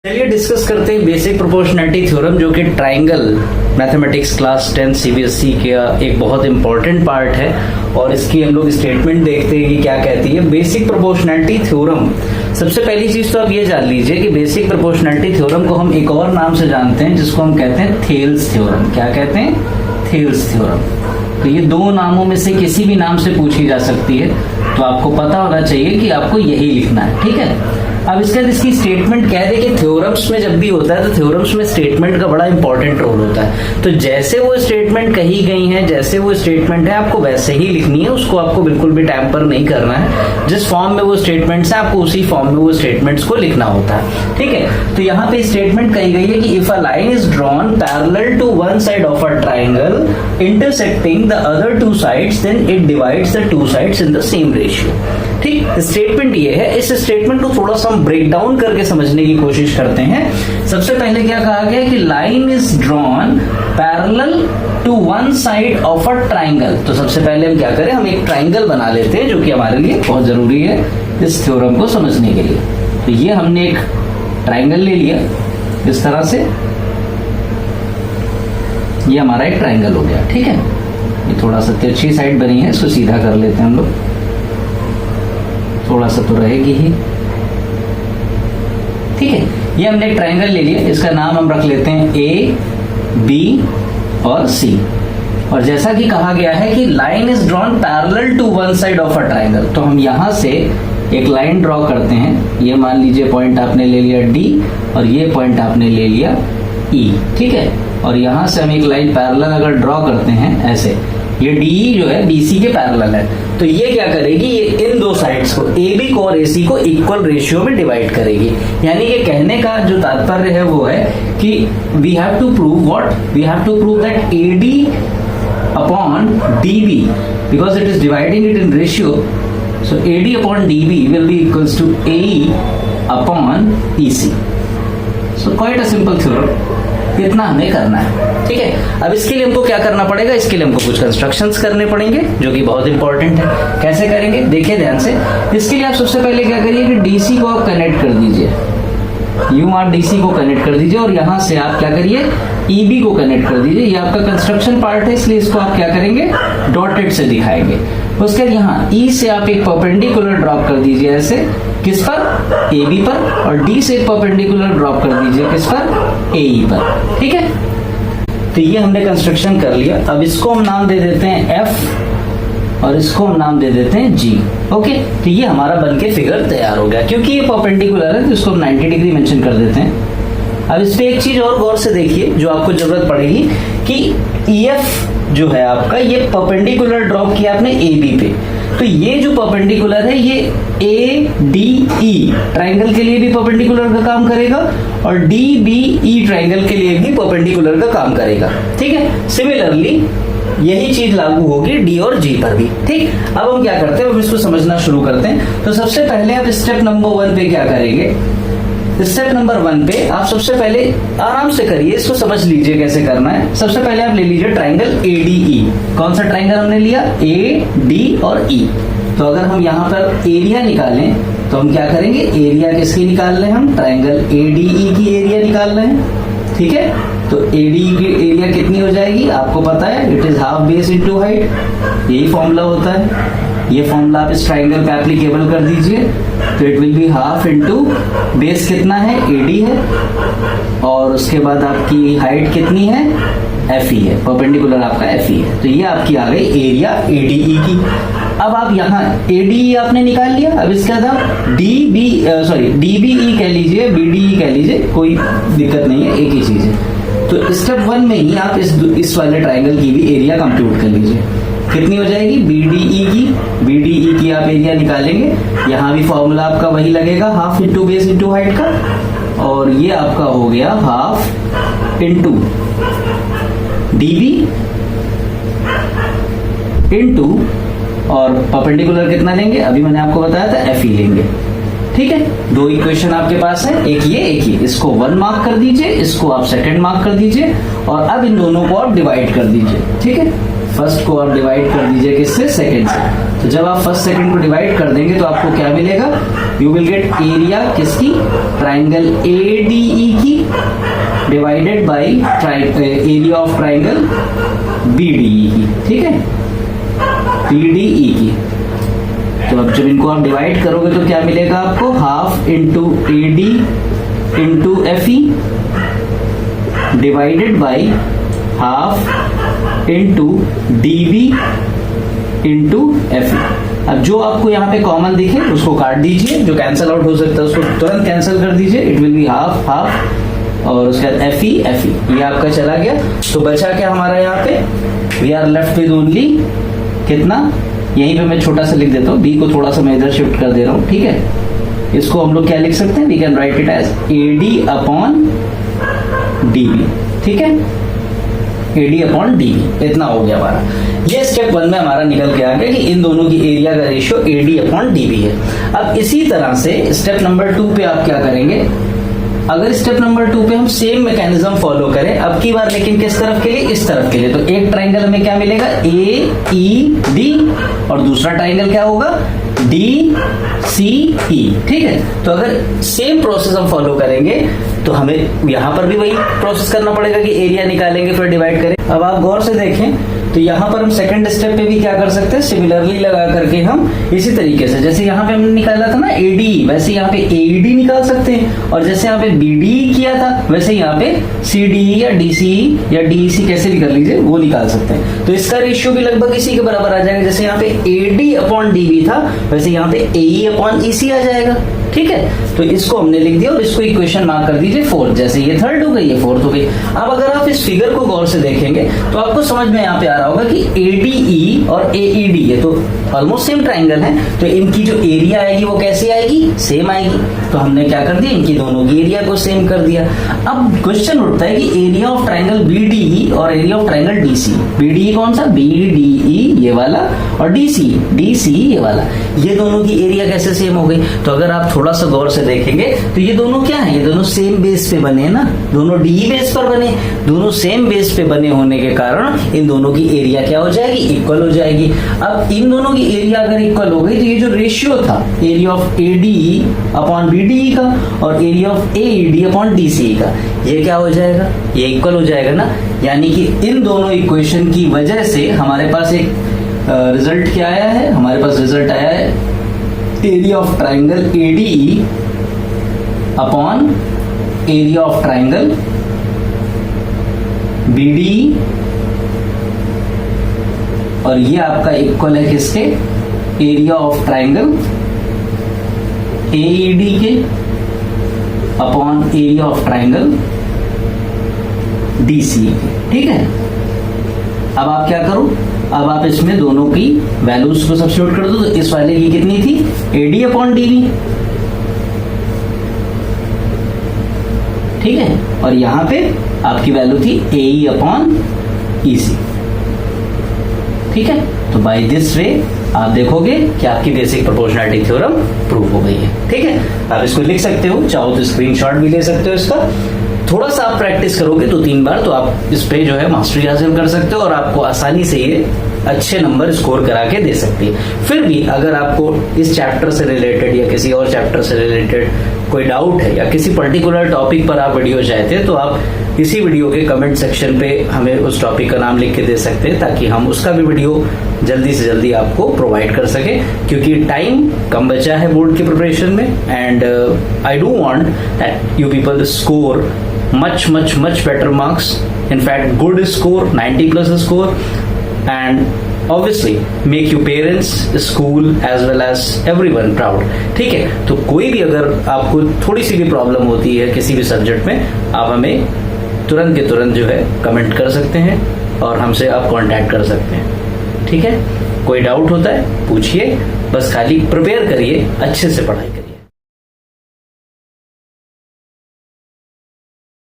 चलिए डिस्कस करते हैं बेसिक प्रोपोर्शनैलिटी थ्योरम, जो कि ट्राइंगल मैथमेटिक्स क्लास 10 सीबीएसई का एक बहुत इंपॉर्टेंट पार्ट है। और इसकी हम लोग स्टेटमेंट देखते हैं कि क्या कहती है बेसिक प्रोपोर्शनैलिटी थ्योरम। सबसे पहली चीज तो आप ये जान लीजिए कि बेसिक प्रोपोर्शनैलिटी थ्योरम को हम एक और नाम से जानते हैं, जिसको हम कहते हैं थेल्स थ्योरम। क्या कहते हैं? Thales theorem. तो ये दो नामों में से किसी भी नाम से पूछी जा सकती है, तो आपको पता होना चाहिए कि आपको यही लिखना है। ठीक है, अब इसके बाद इसकी स्टेटमेंट कह दे कि थ्योरम्स में जब भी होता है तो थ्योरम्स में स्टेटमेंट का बड़ा इंपॉर्टेंट रोल होता है। तो जैसे वो स्टेटमेंट कही गई है, जैसे वो स्टेटमेंट है, आपको वैसे ही लिखनी है, उसको आपको बिल्कुल भी टैम्पर नहीं करना है। जिस फॉर्म में वो स्टेटमेंट्स है आपको उसी फॉर्म में वो स्टेटमेंट्स को लिखना होता है। ठीक है, तो यहाँ पे स्टेटमेंट कही गई है कि if a line is drawn parallel to one side of a triangle intersecting the other two sides, then it divides the two sides in the same ratio. ठीक, स्टेटमेंट ये है। इस स्टेटमेंट को थोड़ा सा हम ब्रेक डाउन करके समझने की कोशिश करते हैं। सबसे पहले क्या कहा गया कि line is drawn parallel to one side of a triangle. तो सबसे पहले हम क्या करें, हम एक ट्राइंगल बना लेते हैं, जो कि हमारे लिए बहुत जरूरी है इस थ्योरम को समझने के लिए। तो ये हमने एक ट्राइंगल ले लिया इस तरह से, ये हमारा एक ट्राइंगल हो गया। ठीक है, ये थोड़ा सा तिरछी साइड बनी है, इसको सीधा कर लेते हैं हम लोग, थोड़ा सा तो रहेगी ही। ठीक है, ये हमने एक ट्राइंगल ले लिया, इसका नाम हम रख लेते हैं ए, बी और सी। और जैसा कि कहा गया है कि line is drawn parallel to one side of a triangle, तो हम यहां से एक लाइन ड्रॉ करते हैं। ये मान लीजिए पॉइंट आपने ले लिया डी, और ये पॉइंट आपने ले लिया ई। ठीक है, और यहां से हम एक लाइन पैरेलल अगर ड्रॉ करते हैं ऐसे, ये डी जो है बीसी के पैरेलल है, तो ये क्या करेगी, ये इन दो साइड्स को ए बी को और ए सी को इक्वल रेशियो में डिवाइड करेगी। यानी कि कहने का जो तात्पर्य है वो है कि we have to prove what, we have to prove that A D upon D B, because it is dividing it in ratio, so A D upon D B will be equals to A E upon E C. So quite a simple theorem, इतना हमें करना है। ठीक है, अब इसके लिए हमको क्या करना पड़ेगा, इसके लिए हमको कुछ कंस्ट्रक्शंस करने पड़ेंगे, जो कि बहुत इंपॉर्टेंट है। कैसे करेंगे देखिए ध्यान से। इसके लिए आप सबसे पहले क्या करिए कि डीसी को आप कनेक्ट कर दीजिए, यूं आप डीसी को कनेक्ट कर दीजिए, और यहां से आप क्या करिए ईबी को कनेक्ट कर दीजिए। ये आपका कंस्ट्रक्शन पार्ट है, इसलिए इसको आप क्या करेंगे डॉटेड से दिखाएंगे। उसके बाद यहाँ ई से आप एक परपेंडिकुलर ड्रॉप कर दीजिए ऐसे, किस पर, ए बी पर, और डी से एक परपेंडिकुलर ड्रॉप कर दीजिए किस पर, ए ई पर। ठीक है, तो ये हमने कंस्ट्रक्शन कर लिया। अब इसको हम नाम दे देते हैं एफ, और इसको हम नाम दे देते हैं जी। ओके, तो ये हमारा बनके फिगर तैयार हो गया। क्योंकि ये परपेंडिकुलर है तो इसको हम 90 डिग्री मेंशन कर देते हैं। अब इस पे एक चीज और गौर से देखिए जो आपको जरूरत पड़ेगी कि ईएफ जो है आपका, ये परपेंडिकुलर ड्रॉप किया आपने ए बी पे, तो ये जो परपेंडिकुलर है ये ए डी ई ट्राइंगल के लिए भी परपेंडिकुलर का काम करेगा, और डी बी ई ट्राइंगल के लिए भी परपेंडिकुलर का काम करेगा। ठीक है, सिमिलरली यही चीज लागू होगी डी और जी पर भी। ठीक, अब हम क्या करते हैं, अब इसको समझना शुरू करते हैं। तो सबसे पहले आप स्टेप नंबर 1 पे क्या करेंगे, स्टेप नंबर 1 पे आप सबसे पहले आराम से करिए, इसको समझ लीजिए कैसे करना है। सबसे पहले आप ले लीजिए ट्राइंगल ए डी ई। कौन सा ट्राइंगल हमने लिया, ए डी और ई। तो अगर हम यहाँ पर एरिया निकालें तो हम क्या करेंगे, एरिया किसकी निकाल रहे हैं, हम ट्राइंगल ए डी ई की एरिया निकाल रहे हैं। ठीक है, तो ए डी ई की एरिया कितनी हो जाएगी, आपको पता है, it is half base into height, यही फॉर्मूला होता है। ये फॉर्मूला आप इस ट्राइंगल पे एप्लीकेबल कर दीजिए, तो it will be half into base कितना है, एडी है, और उसके बाद आपकी हाइट कितनी है, एफ ई है, परपेंडिकुलर आपका एफ ई है। तो ये आपकी आ गई एरिया एडीई की। अब आप यहाँ एडीई आपने निकाल लिया, अब इसके बाद आप डीबीई कह लीजिए, बीडीई कह लीजिए, कोई दिक्कत नहीं है, एक ही चीज है। तो स्टेप 1 में ही आप इस वाले ट्राइंगल की भी एरिया कंप्यूट कर लीजिए। कितनी हो जाएगी, बीडीई की आप एरिया निकालेंगे, यहाँ भी फॉर्मूला आपका वही लगेगा, half into base into height का, और ये आपका हो गया हाफ इंटू डीबी इंटू, और परपेंडिकुलर कितना लेंगे, अभी मैंने आपको बताया था एफ ई लेंगे। ठीक है, दो इक्वेशन आपके पास है, एक ये, इसको 1 मार्क कर दीजिए, इसको आप 2nd मार्क कर दीजिए, और अब इन दोनों को आप डिवाइड कर दीजिए। ठीक है, फर्स्ट को आप डिवाइड कर दीजिए किससे, सेकंड से। तो जब आप फर्स्ट सेकंड को डिवाइड कर देंगे तो आपको क्या मिलेगा, यू विल गेट एरिया किसकी, ट्राइंगल ADE की divided by area of triangle BDE की, ठीक है, BDE की। तो अब जब इनको आप डिवाइड करोगे तो क्या मिलेगा आपको, half into AD into FE divided by half into DB into FE। अब जो आपको यहाँ पे कॉमन दिखे उसको काट दीजिए, जो कैंसल आउट हो सकता है उसको तुरंत कैंसिल कर दीजिए, it will be half half और उसके बाद FE ये आपका चला गया। तो बचा क्या हमारा यहाँ पे, we are left with only कितना, यहीं पे मैं छोटा सा लिख देता हूँ, B को थोड़ा सा मैं इधर शिफ्ट कर दे रहा हूँ, ठीक है। इसको हम लोग क्या लिख सकते हैं, we can write it as AD upon DB, ठीक है, AD अपॉन DB, इतना हो गया हमारा। ये स्टेप 1 में हमारा निकल के आ गया कि इन दोनों की एरिया का रेशियो AD अपॉन DB है। अब इसी तरह से स्टेप नंबर 2 पे आप क्या करेंगे, अगर स्टेप नंबर 2 पे हम सेम मैकेनिज्म फॉलो करें, अब की बार लेकिन किस तरफ के लिए, इस तरफ के लिए, तो एक ट्राइंगल में क्या मिलेगा, AED और दूसरा ट्राइंगल क्या होगा, DCE, ठीक है। तो अगर सेम प्रोसेस हम फॉलो करेंगे तो हमें यहां पर भी वही प्रोसेस करना पड़ेगा कि एरिया निकालेंगे फिर डिवाइड करें। अब आप गौर से देखें तो यहाँ पर हम सेकंड स्टेप पे भी क्या कर सकते हैं, सिमिलरली लगा करके हम इसी तरीके से, जैसे यहाँ पे हमने निकाला था ना AD, वैसे यहाँ पे AED निकाल सकते हैं, और जैसे यहाँ पे BDE किया था वैसे यहाँ पे CDE या DCE या DEC कैसे भी कर लीजिए वो निकाल सकते हैं। तो इसका रेशियो भी लगभग इसी के बराबर आ जाएगा, जैसे यहाँ पे AD अपॉन DB था वैसे यहाँ पे AE अपॉन EC आ जाएगा, ठीक है। तो इसको हमने लिख दिया और इसको इक्वेशन मार्क कर दीजिए 4, जैसे ये थर्ड हो गई ये फोर्थ हो गई। अब अगर आप इस फिगर को गौर से देखेंगे तो आपको समझ में यहाँ पे आ रहा होगा कि ADE और AED ये तो ऑलमोस्ट सेम ट्राइंगल है, तो इनकी जो एरिया आएगी वो कैसी आएगी, सेम आएगी। तो हमने क्या कर दिया, इनकी दोनों की एरिया को सेम कर दिया। अब क्वेश्चन उठता है कि एरिया ऑफ ट्राइंगल BDE और area of triangle DC, BDE कौन सा, BDE ये वाला, और DCE ये वाला, ये दोनों की एरिया कैसे सेम हो गई। तो अगर आप थोड़ा सा गौर से देखेंगे तो ये दोनों क्या है, ये दोनों सेम बेस पे बने ना, दोनों DE बेस पर बने, दोनों सेम बेस पे बने होने के कारण इन दोनों की एरिया क्या हो जाएगी, इक्वल हो जाएगी। अब इन दोनों की एरिया अगर इक्वल हो गई तो ये जो रेशियो था area of ADE upon BDE का और area of AED upon DCE का, ये क्या हो जाएगा, ये इक्वल हो जाएगा ना। यानी कि इन दोनों इक्वेशन की वजह से हमारे पास एक रिजल्ट क्या आया है, हमारे पास रिजल्ट आया है area of triangle ADE upon area of triangle BDE, और ये आपका इक्वल है किसके, एरिया ऑफ ट्राइंगल AED के upon area of triangle DCE के, ठीक है। अब आप क्या करो, अब आप इसमें दोनों की वैल्यूज को सब्स्टिट्यूट कर दो। तो इस वाले की कितनी थी, AD अपॉन DB, ठीक है, और यहां पे आपकी वैल्यू थी AE अपॉन EC, ठीक है। तो बाय दिस वे आप देखोगे कि आपकी बेसिक प्रोपोर्शनैलिटी थ्योरम प्रूव हो गई है, ठीक है। आप इसको लिख सकते हो, चाहो तो स्क्रीनशॉट भी ले सकते हो इसका। थोड़ा सा आप प्रैक्टिस करोगे 2-3 बार तो आप इस पे जो है मास्टरी हासिल कर सकते हो और आपको आसानी से ये अच्छे नंबर स्कोर करा के दे सकती है। फिर भी अगर आपको इस चैप्टर से रिलेटेड या किसी और चैप्टर से रिलेटेड कोई डाउट है या किसी पर्टिकुलर टॉपिक पर आप वीडियो चाहते हैं तो आप इसी वीडियो के कमेंट सेक्शन पे हमें उस टॉपिक का नाम लिख के दे सकते हैं, ताकि हम उसका भी वीडियो जल्दी से जल्दी आपको प्रोवाइड कर सके, क्योंकि टाइम कम बचा है बोर्ड की प्रिपरेशन में। And I do want that you people score much better marks, in fact good score, 90+ score, and obviously make your parents, school as well as everyone proud, ठीक है। तो कोई भी अगर आपको थोड़ी सी भी प्रॉब्लम होती है किसी भी सब्जेक्ट में, आप हमें तुरंत के तुरंत जो है कमेंट कर सकते हैं और हमसे आप कांटेक्ट कर सकते हैं, ठीक है। कोई डाउट होता है पूछिए, बस खाली प्रिपेयर करिए, अच्छे से पढ़ाई करिए।